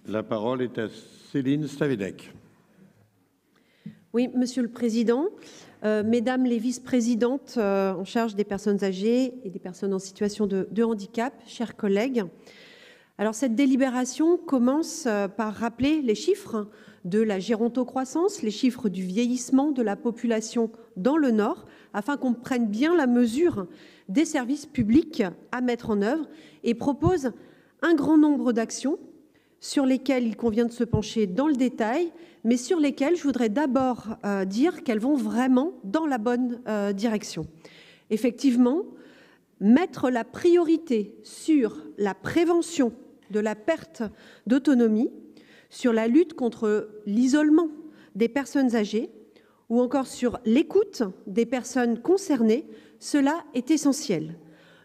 La parole est à Céline Stavedec. Oui, Monsieur le Président, Mesdames les vice-présidentes en charge des personnes âgées et des personnes en situation de handicap, chers collègues. Alors cette délibération commence par rappeler les chiffres de la gérontocroissance, les chiffres du vieillissement de la population dans le Nord, afin qu'on prenne bien la mesure des services publics à mettre en œuvre et propose un grand nombre d'actions sur lesquelles il convient de se pencher dans le détail, mais sur lesquelles je voudrais d'abord dire qu'elles vont vraiment dans la bonne direction. Effectivement, mettre la priorité sur la prévention de la perte d'autonomie, sur la lutte contre l'isolement des personnes âgées ou encore sur l'écoute des personnes concernées, cela est essentiel.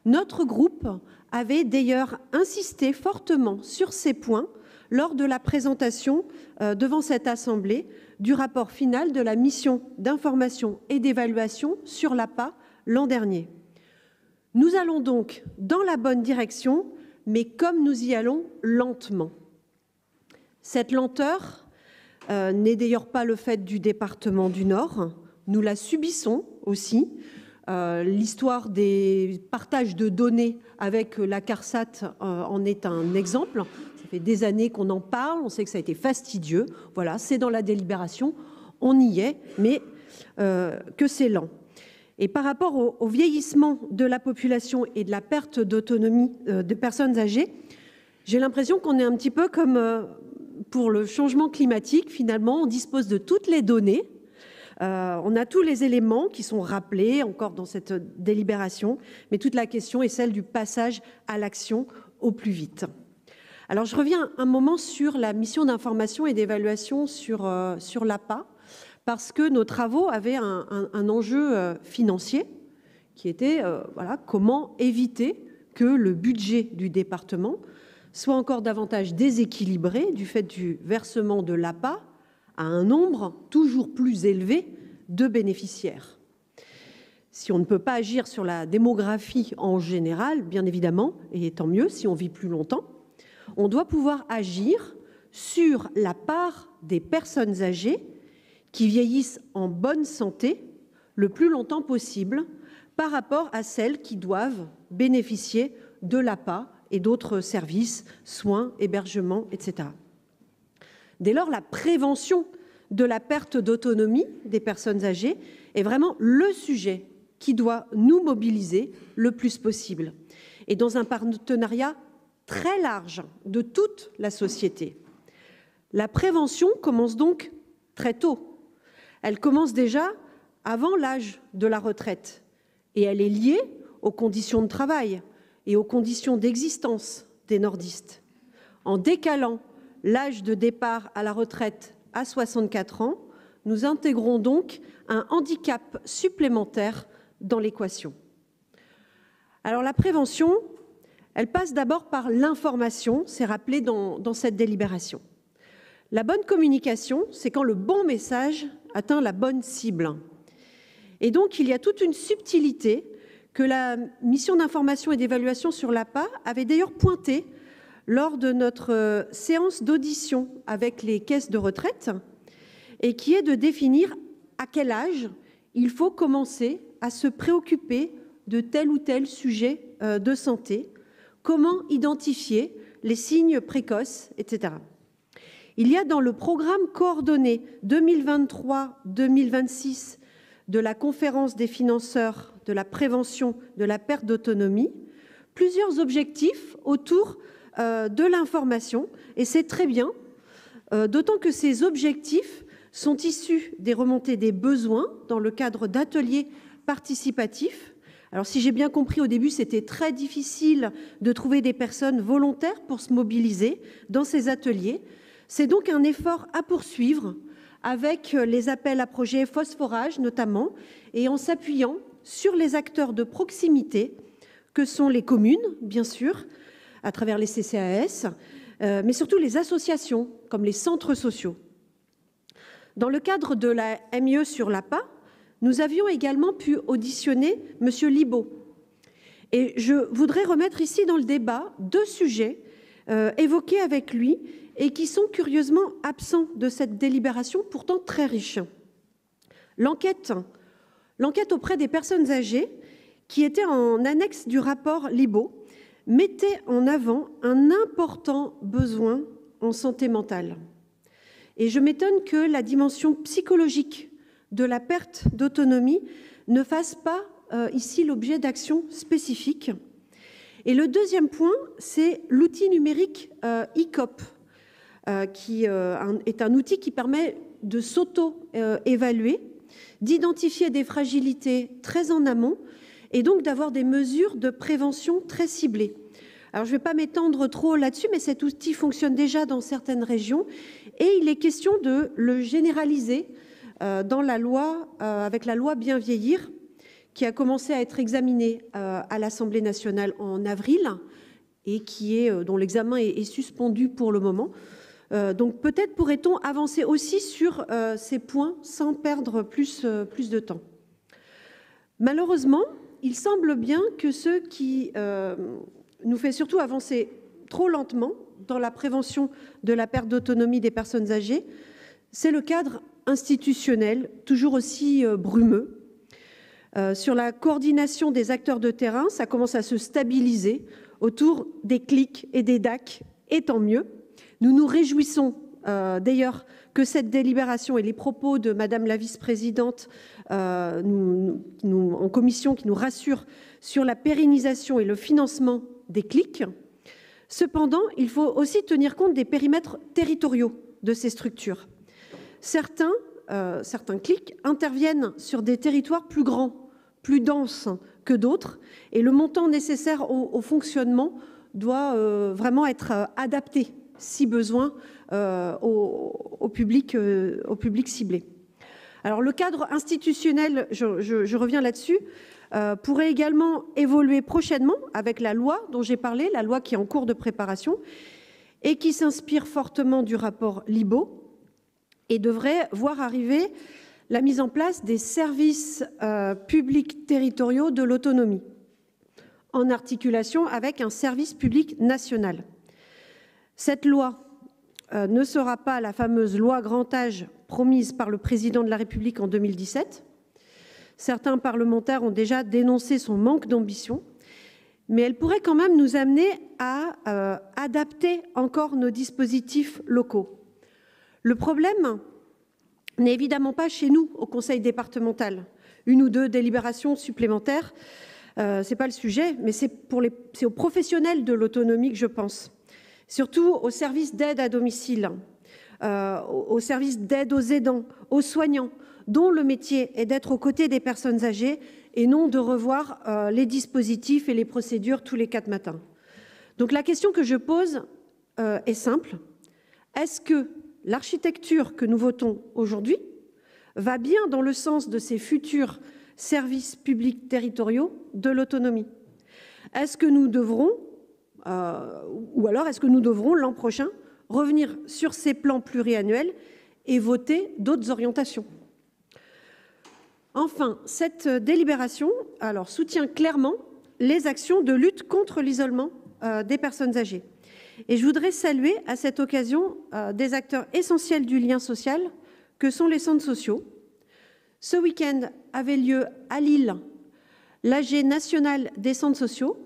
Notre groupe avait d'ailleurs insisté fortement sur ces points lors de la présentation devant cette Assemblée du rapport final de la mission d'information et d'évaluation sur l'APA l'an dernier. Nous allons donc dans la bonne direction, mais comme nous y allons lentement. Cette lenteur n'est d'ailleurs pas le fait du département du Nord, nous la subissons aussi. L'histoire des partages de données avec la CARSAT en est un exemple. Ça fait des années qu'on en parle, on sait que ça a été fastidieux. Voilà, c'est dans la délibération, on y est, mais que c'est lent. Et par rapport au vieillissement de la population et de la perte d'autonomie de personnes âgées, j'ai l'impression qu'on est un petit peu comme pour le changement climatique. Finalement, on dispose de toutes les données. On a tous les éléments qui sont rappelés encore dans cette délibération, mais toute la question est celle du passage à l'action au plus vite. Alors je reviens un moment sur la mission d'information et d'évaluation sur l'APA, parce que nos travaux avaient un enjeu financier qui était voilà, comment éviter que le budget du département soit encore davantage déséquilibré du fait du versement de l'APA à un nombre toujours plus élevé de bénéficiaires. Si on ne peut pas agir sur la démographie en général, bien évidemment, et tant mieux si on vit plus longtemps, on doit pouvoir agir sur la part des personnes âgées qui vieillissent en bonne santé le plus longtemps possible par rapport à celles qui doivent bénéficier de l'APA et d'autres services, soins, hébergements, etc. Dès lors, la prévention de la perte d'autonomie des personnes âgées est vraiment le sujet qui doit nous mobiliser le plus possible. Et dans un partenariat très large de toute la société. La prévention commence donc très tôt. Elle commence déjà avant l'âge de la retraite et elle est liée aux conditions de travail et aux conditions d'existence des nordistes. En décalant l'âge de départ à la retraite à 64 ans, nous intégrons donc un handicap supplémentaire dans l'équation. Alors la prévention, elle passe d'abord par l'information, c'est rappelé dans cette délibération. La bonne communication, c'est quand le bon message atteint la bonne cible. Et donc, il y a toute une subtilité que la mission d'information et d'évaluation sur l'APA avait d'ailleurs pointée lors de notre séance d'audition avec les caisses de retraite et qui est de définir à quel âge il faut commencer à se préoccuper de tel ou tel sujet de santé, comment identifier les signes précoces, etc. Il y a dans le programme coordonné 2023-2026 de la conférence des financeurs de la prévention de la perte d'autonomie plusieurs objectifs autour de l'information et c'est très bien, d'autant que ces objectifs sont issus des remontées des besoins dans le cadre d'ateliers participatifs. Alors si j'ai bien compris au début, c'était très difficile de trouver des personnes volontaires pour se mobiliser dans ces ateliers. C'est donc un effort à poursuivre avec les appels à projets phosphorage notamment et en s'appuyant sur les acteurs de proximité que sont les communes, bien sûr, à travers les CCAS, mais surtout les associations comme les centres sociaux. Dans le cadre de la MIE sur l'APA, nous avions également pu auditionner M. Libaud. Et je voudrais remettre ici dans le débat deux sujets évoqués avec lui et qui sont curieusement absents de cette délibération, pourtant très riche. L'enquête auprès des personnes âgées, qui était en annexe du rapport Libault, mettait en avant un important besoin en santé mentale. Et je m'étonne que la dimension psychologique de la perte d'autonomie ne fasse pas ici l'objet d'actions spécifiques. Et le deuxième point, c'est l'outil numérique ICOP, qui est un outil qui permet de s'auto-évaluer, d'identifier des fragilités très en amont et donc d'avoir des mesures de prévention très ciblées. Alors, je ne vais pas m'étendre trop là-dessus, mais cet outil fonctionne déjà dans certaines régions et il est question de le généraliser dans la loi, avec la loi Bien vieillir, qui a commencé à être examinée à l'Assemblée nationale en avril et dont l'examen est suspendu pour le moment. Donc peut-être pourrait-on avancer aussi sur ces points sans perdre plus de temps. Malheureusement, il semble bien que ce qui nous fait surtout avancer trop lentement dans la prévention de la perte d'autonomie des personnes âgées, c'est le cadre institutionnel, toujours aussi brumeux. Sur la coordination des acteurs de terrain, ça commence à se stabiliser autour des CLIC et des DAC, et tant mieux. Nous nous réjouissons d'ailleurs que cette délibération et les propos de Madame la vice-présidente en commission qui nous rassurent sur la pérennisation et le financement des CLIC. Cependant, il faut aussi tenir compte des périmètres territoriaux de ces structures. Certains CLIC interviennent sur des territoires plus grands, plus denses que d'autres, et le montant nécessaire au fonctionnement doit vraiment être adapté, si besoin, au public ciblé. Alors, le cadre institutionnel, je reviens là-dessus, pourrait également évoluer prochainement avec la loi dont j'ai parlé, la loi qui est en cours de préparation et qui s'inspire fortement du rapport Libault et devrait voir arriver la mise en place des services publics territoriaux de l'autonomie en articulation avec un service public national. Cette loi ne sera pas la fameuse loi grand âge promise par le président de la République en 2017. Certains parlementaires ont déjà dénoncé son manque d'ambition, mais elle pourrait quand même nous amener à adapter encore nos dispositifs locaux. Le problème n'est évidemment pas chez nous, au conseil départemental. Une ou deux délibérations supplémentaires, ce n'est pas le sujet, mais c'est aux professionnels de l'autonomie que je pense. Surtout aux services d'aide à domicile, aux services d'aide aux aidants, aux soignants, dont le métier est d'être aux côtés des personnes âgées et non de revoir les dispositifs et les procédures tous les 4 matins. Donc la question que je pose est simple. Est-ce que l'architecture que nous votons aujourd'hui va bien dans le sens de ces futurs services publics territoriaux de l'autonomie? Est-ce que nous devrons, ou alors est-ce que nous devrons l'an prochain revenir sur ces plans pluriannuels et voter d'autres orientations? Enfin, cette délibération soutient clairement les actions de lutte contre l'isolement des personnes âgées. Et je voudrais saluer à cette occasion des acteurs essentiels du lien social que sont les centres sociaux. Ce week-end avait lieu à Lille l'AG national des centres sociaux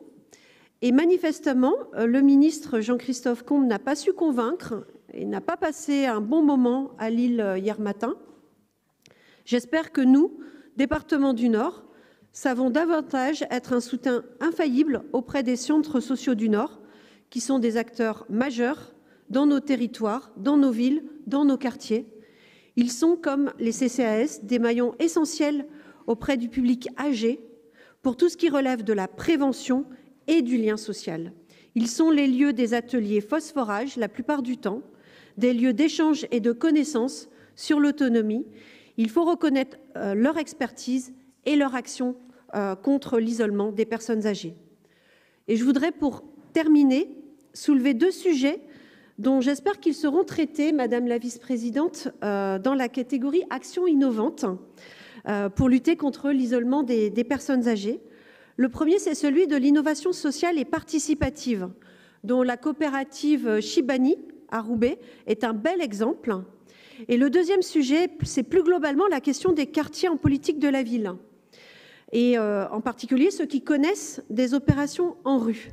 et manifestement, le ministre Jean-Christophe Combe n'a pas su convaincre et n'a pas passé un bon moment à Lille hier matin. J'espère que nous, département du Nord, savons davantage être un soutien infaillible auprès des centres sociaux du Nord, qui sont des acteurs majeurs dans nos territoires, dans nos villes, dans nos quartiers. Ils sont, comme les CCAS, des maillons essentiels auprès du public âgé pour tout ce qui relève de la prévention et du lien social. Ils sont les lieux des ateliers phosphorage la plupart du temps, des lieux d'échange et de connaissances sur l'autonomie. Il faut reconnaître leur expertise et leur action contre l'isolement des personnes âgées. Et je voudrais, pour terminer, soulever 2 sujets dont j'espère qu'ils seront traités, Madame la vice-présidente, dans la catégorie actions innovantes pour lutter contre l'isolement des personnes âgées. Le premier, c'est celui de l'innovation sociale et participative. dont la coopérative Chibani à Roubaix est un bel exemple. Et le deuxième sujet, c'est plus globalement la question des quartiers en politique de la ville, et en particulier ceux qui connaissent des opérations en rue.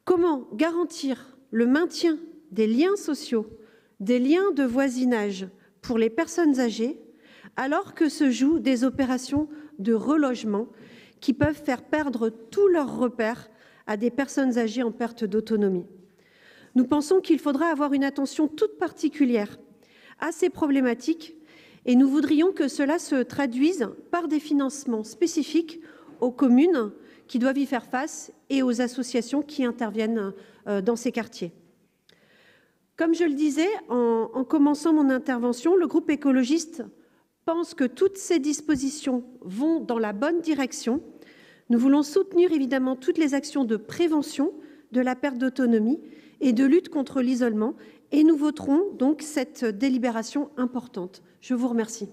Comment garantir le maintien des liens sociaux, des liens de voisinage pour les personnes âgées, alors que se jouent des opérations de relogement qui peuvent faire perdre tous leurs repères à des personnes âgées en perte d'autonomie? Nous pensons qu'il faudra avoir une attention toute particulière à ces problématiques et nous voudrions que cela se traduise par des financements spécifiques aux communes qui doivent y faire face et aux associations qui interviennent dans ces quartiers. Comme je le disais en commençant mon intervention, le groupe écologiste pense que toutes ces dispositions vont dans la bonne direction. Nous voulons soutenir évidemment toutes les actions de prévention de la perte d'autonomie et de lutte contre l'isolement, et nous voterons donc cette délibération importante. Je vous remercie.